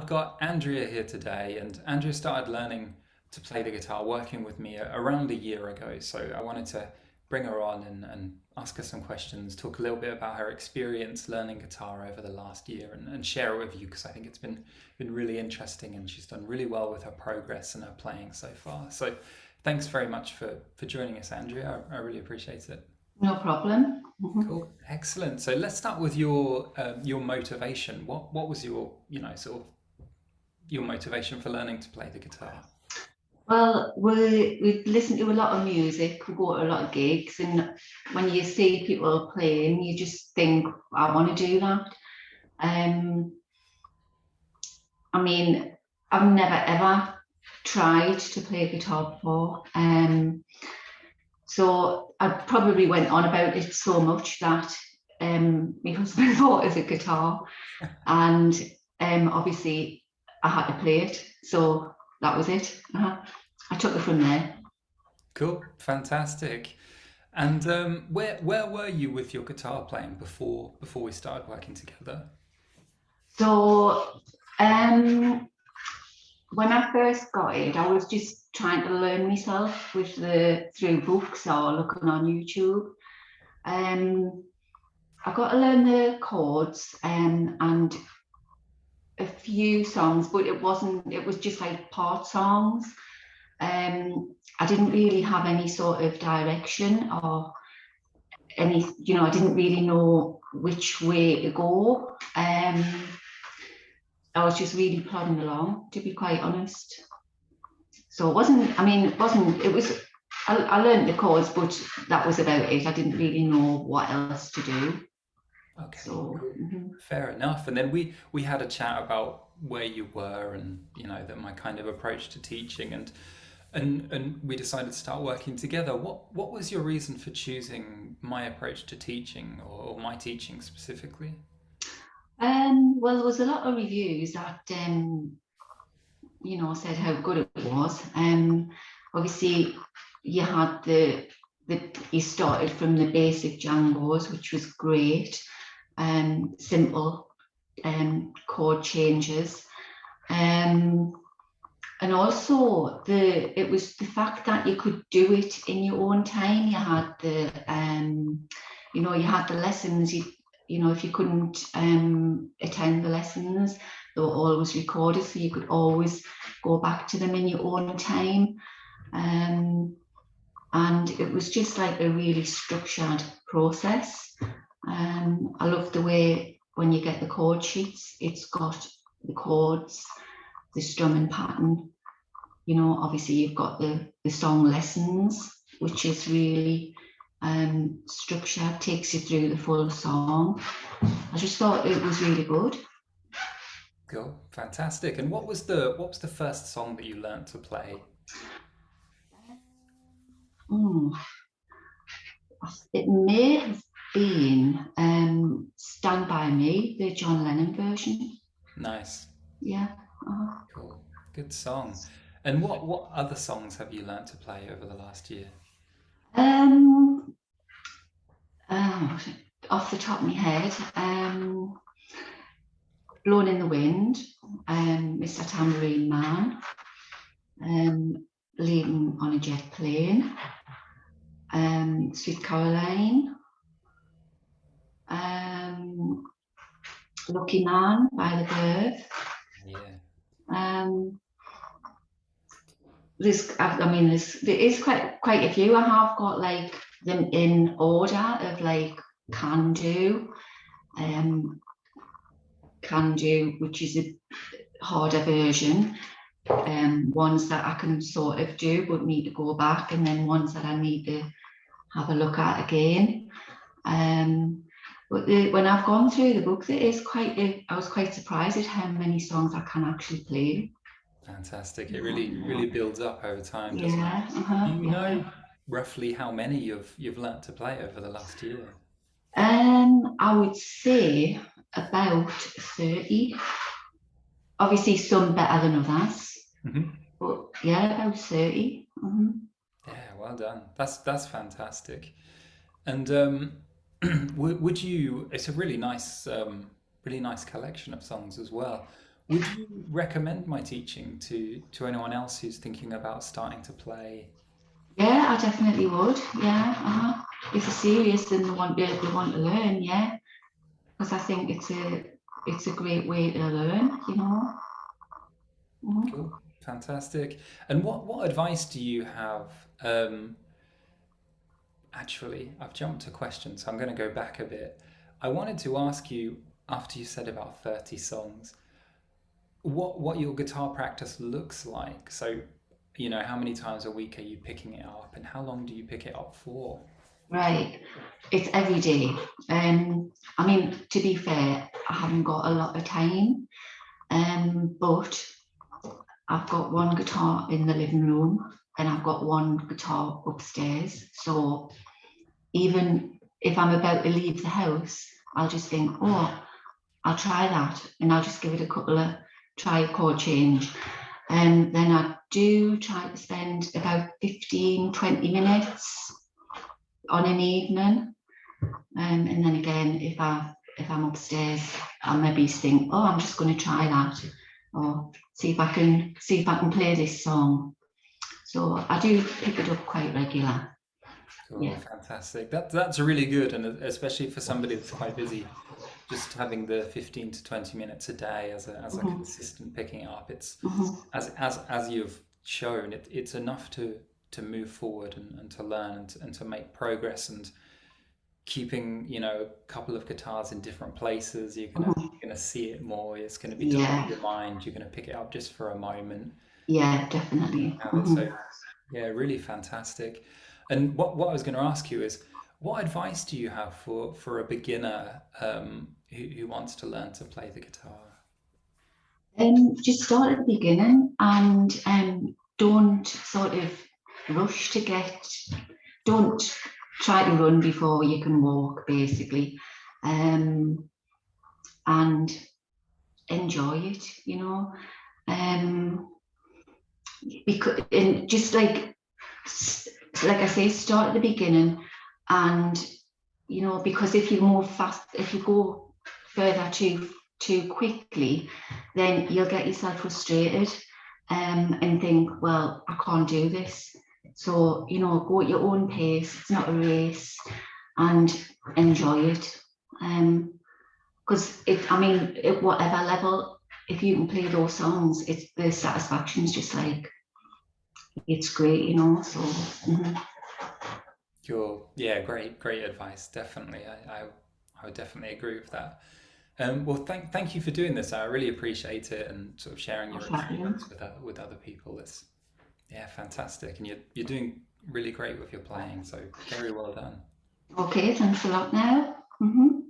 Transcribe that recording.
got Andrea here today, and Andrea started learning to play the guitar working with me around a year ago. So I wanted to bring her on and ask her some questions, talk a little bit about her experience learning guitar over the last year, and share it with you because I think it's been really interesting, and she's done really well with her progress and her playing so far. So thanks very much for joining us, Andrea. I really appreciate it. No problem. Cool, excellent. So let's start with your motivation. What was your sort of your motivation for learning to play the guitar? Well, we listen to a lot of music, we go to a lot of gigs, and when you see people playing, you just think, I want to do that. Um, I mean, I've never ever tried to play guitar before. So I probably went on about it so much that my husband bought us a guitar, and obviously I had to play it. So that was it. I took it from there. Cool, fantastic. And where were you with your guitar playing before we started working together? So um, when I first got it, I was just trying to learn myself with the through books or looking on YouTube. Um, I got to learn the chords and a few songs, but it wasn't. It was just like part songs. I didn't really have any sort of direction or any. I didn't really know which way to go. I was just really plodding along, to be quite honest. So it wasn't. I mean, it wasn't. It was. I learned the chords, but that was about it. I didn't really know what else to do. Okay, So cool. Fair enough. And then we had a chat about where you were and that my kind of approach to teaching and we decided to start working together. What was your reason for choosing my approach to teaching or my teaching specifically? well, there was a lot of reviews that said how good it was. Obviously, you had you started from the basic jangos, which was great, simple chord changes. Um, and also it was the fact that you could do it in your own time. You had you had the lessons. If you couldn't attend the lessons, they were always recorded, so you could always go back to them in your own time. Um, and it was just like a really structured process. I love the way when you get the chord sheets, it's got the chords, the strumming pattern. Obviously you've got the song lessons, which is really structured, takes you through the full song. I just thought it was really good. Cool, fantastic. And what was the first song that you learnt to play? Mm, it may have been Stand By Me, the John Lennon version. Nice. Yeah. uh Cool. Good song. And what other songs have you learnt to play over the last year? Um, oh, off the top of my head, Blown in the Wind, Mr. Tambourine Man, um, Leaving on a Jet Plane, Sweet Caroline, um, Lucky Man by the Birth. Yeah. Um, there is quite a few. I have got like them in order of like Can Do, um, Can Do, which is a harder version. Ones that I can sort of do but need to go back, and then ones that I need to have a look at again. Um, but when I've gone through the books, it is I was quite surprised at how many songs I can actually play. Fantastic. It really builds up over time, doesn't it? Yeah, Do you yeah. know roughly how many you've learnt to play over the last year? I would say about 30. Obviously, some better than others, Hmm. but yeah, about 30. Yeah, well done. That's fantastic. And would you? It's a really nice collection of songs as well. Would you recommend my teaching to anyone else who's thinking about starting to play? Yeah, I definitely would. Yeah, if they're serious and they want to learn, yeah, because I think it's a great way to learn. Mhm. Cool, fantastic. And what advice do you have? Um, Actually, I've jumped a question, so I'm going to go back a bit. I wanted to ask you, after you said about 30 songs, what your guitar practice looks like. So, how many times a week are you picking it up, and how long do you pick it up for? Right, it's every day. I mean, to be fair, I haven't got a lot of time, but I've got one guitar in the living room and I've got one guitar upstairs. So even if I'm about to leave the house, I'll just think, oh, I'll try that, and I'll just give it a couple of try a chord change. And then I do try to spend about 15, 20 minutes on an evening. And then again, if I'm upstairs, I'll maybe think, oh, I'm just going to try that, or see if I can play this song. So I do pick it up quite regular. Oh, Yeah. fantastic. That's really good, and especially for somebody that's quite busy, just having the 15 to 20 minutes a day as a Mhm, consistent picking it up. It's mhm, as you've shown, it's enough to move forward and to learn and to make progress, and keeping, a couple of guitars in different places, mhm. you're gonna see it more. It's gonna be top of Yeah, your mind. You're gonna pick it up just for a moment. yeah, definitely. Have it. So Mhm. yeah, really fantastic. And what I was going to ask you is, what advice do you have for a beginner who wants to learn to play the guitar? Just start at the beginning and don't sort of rush to get, don't try to run before you can walk, basically. Um, and enjoy it. Um, because and just like I say, start at the beginning, and because if you move fast, if you go further too quickly, then you'll get yourself frustrated, and think, well, I can't do this. So go at your own pace. It's not a race, and enjoy it. Because I mean, at whatever level, if you can play those songs, it's the satisfaction is just like it's great. So Yeah, great advice. Definitely, I would definitely agree with that. Well, thank you for doing this. I really appreciate it, and sort of sharing no your problem. experience with other people. It's yeah, fantastic, and you're doing really great with your playing. So very well done. Okay, thanks a lot now. Mhm.